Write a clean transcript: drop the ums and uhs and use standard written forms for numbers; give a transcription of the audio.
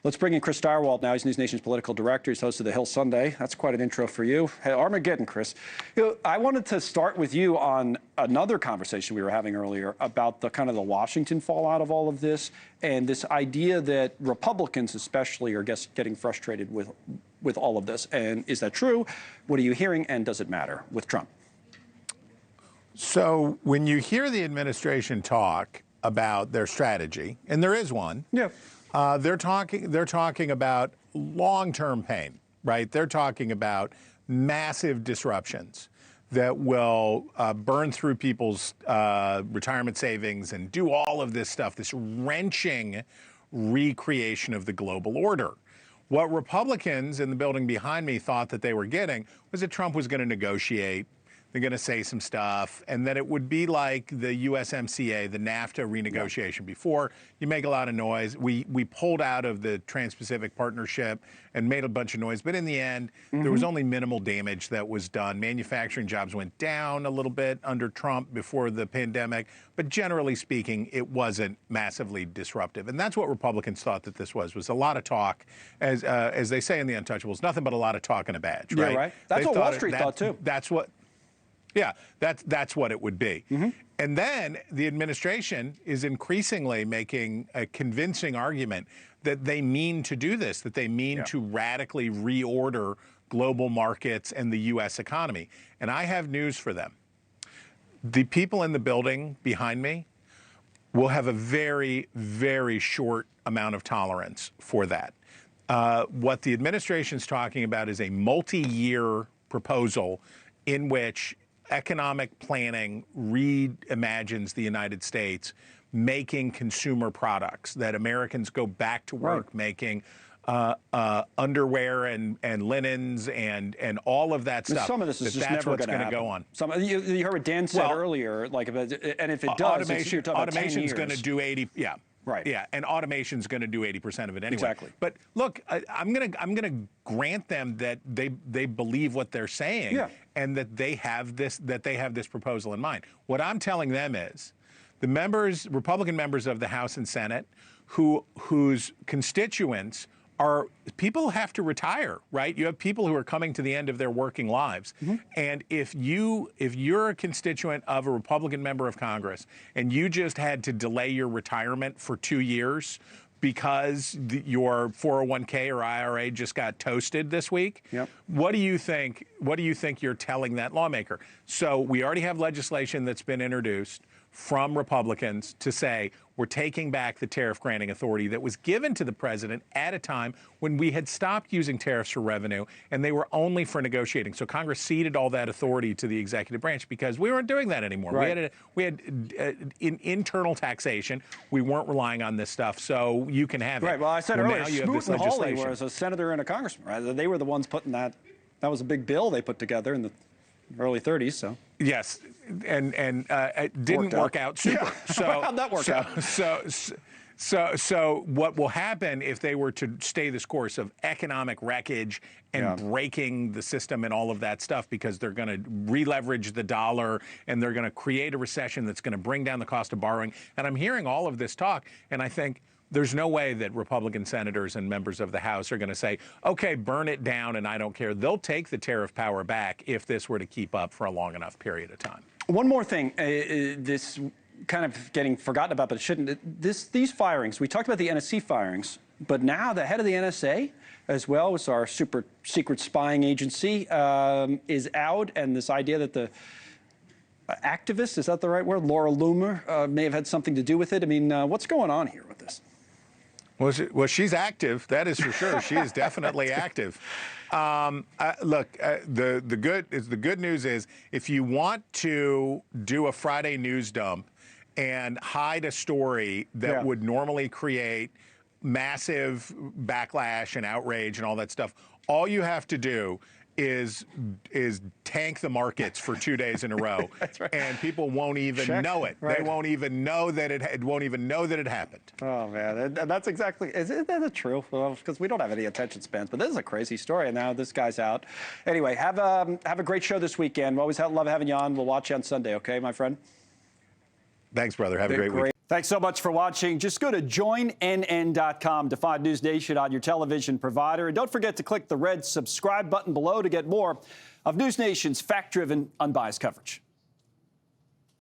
Let's bring in Chris Stirewalt now. He's NewsNation's political director. He's host of The Hill Sunday. That's quite an intro for you. Hey, Armageddon, Chris. I wanted to start with you on another conversation we were having earlier about the kind of the Washington fallout of all of this, and this idea that Republicans especially are getting frustrated with all of this. And is that true? What are you hearing, and does it matter with Trump? So when you hear the administration talk about their strategy, and there is one, they're talking about long-term pain, right? They're talking about massive disruptions that will burn through people's retirement savings and do all of this stuff, this wrenching recreation of the global order. What Republicans in the building behind me thought that they were getting was that Trump was going to negotiate. They're going to say some stuff, and then it would be like the USMCA, the NAFTA renegotiation. Before, you make a lot of noise. We pulled out of the Trans-Pacific Partnership and made a bunch of noise, but in the end, there was only minimal damage that was done. Manufacturing jobs went down a little bit under Trump before the pandemic, but generally speaking, it wasn't massively disruptive. And that's what Republicans thought that this was a lot of talk, as they say in The Untouchables, nothing but a lot of talk and a badge, right? Yeah, right. That's what Wall Street thought, too. Yeah, that's what it would be. And then the administration is increasingly making a convincing argument that they mean to do this, that they mean to radically reorder global markets and the U.S. economy. And I have news for them. The people in the building behind me will have a very, very short amount of tolerance for that. What the administration is talking about is a multi-year proposal in which economic planning reimagines the United States making consumer products, that Americans go back to work making underwear and linens and all of that stuff. Some of this is just never going to go on. You heard what Dan said earlier, like, and if it does, automation's going to do 80. Yeah. Right. Yeah, and automation's going to do 80% of it anyway. Exactly. But look, I'm gonna grant them that they believe what they're saying, and that they have this proposal in mind. What I'm telling them is, the Republican members of the House and Senate, whose constituents are people who have to retire, right? You have people who are coming to the end of their working lives. And if you're a constituent of a Republican member of Congress and you just had to delay your retirement for 2 years because your 401k or IRA just got toasted this week, what do you think you're telling that lawmaker? So we already have legislation that's been introduced from Republicans to say we're taking back the tariff granting authority that was given to the president at a time when we had stopped using tariffs for revenue and they were only for negotiating. So Congress ceded all that authority to the executive branch because we weren't doing that anymore. We had internal taxation. We weren't relying on this stuff, so you can have it. Right. Well, I said earlier, Smoot and Hawley was a senator and a congressman. Right? They were the ones putting that. That was a big bill they put together in the early 30s. So yes. And it didn't work out super. So how'd that work out? So what will happen if they were to stay this course of economic wreckage and breaking the system and all of that stuff, because they're going to re-leverage the dollar and they're going to create a recession that's going to bring down the cost of borrowing. And I'm hearing all of this talk, and I think there's no way that Republican senators and members of the House are going to say, okay, burn it down and I don't care. They'll take the tariff power back if this were to keep up for a long enough period of time. One more thing, this kind of getting forgotten about, but it shouldn't. These firings, we talked about the NSC firings, but now the head of the NSA, as well as our super secret spying agency, is out, and this idea that the activist, is that the right word, Laura Loomer, may have had something to do with it. I mean, what's going on here with this? Well, she's active. That is for sure. She is definitely active. Look, the good news is, if you want to do a Friday news dump and hide a story that would normally create massive backlash and outrage and all that stuff, all you have to do is tank the markets for 2 days in a row. That's right. And people won't even know it. Right. They won't even know that it happened. Oh man, that's exactly. Isn't that true? Well, because we don't have any attention spans. But this is a crazy story, and now this guy's out. Anyway, have a great show this weekend. We always love having you on. We'll watch you on Sunday. Okay, my friend. Thanks, brother. Have a great week. Thanks so much for watching. Just go to joinnn.com to find News Nation on your television provider. And don't forget to click the red subscribe button below to get more of News Nation's fact-driven, unbiased coverage.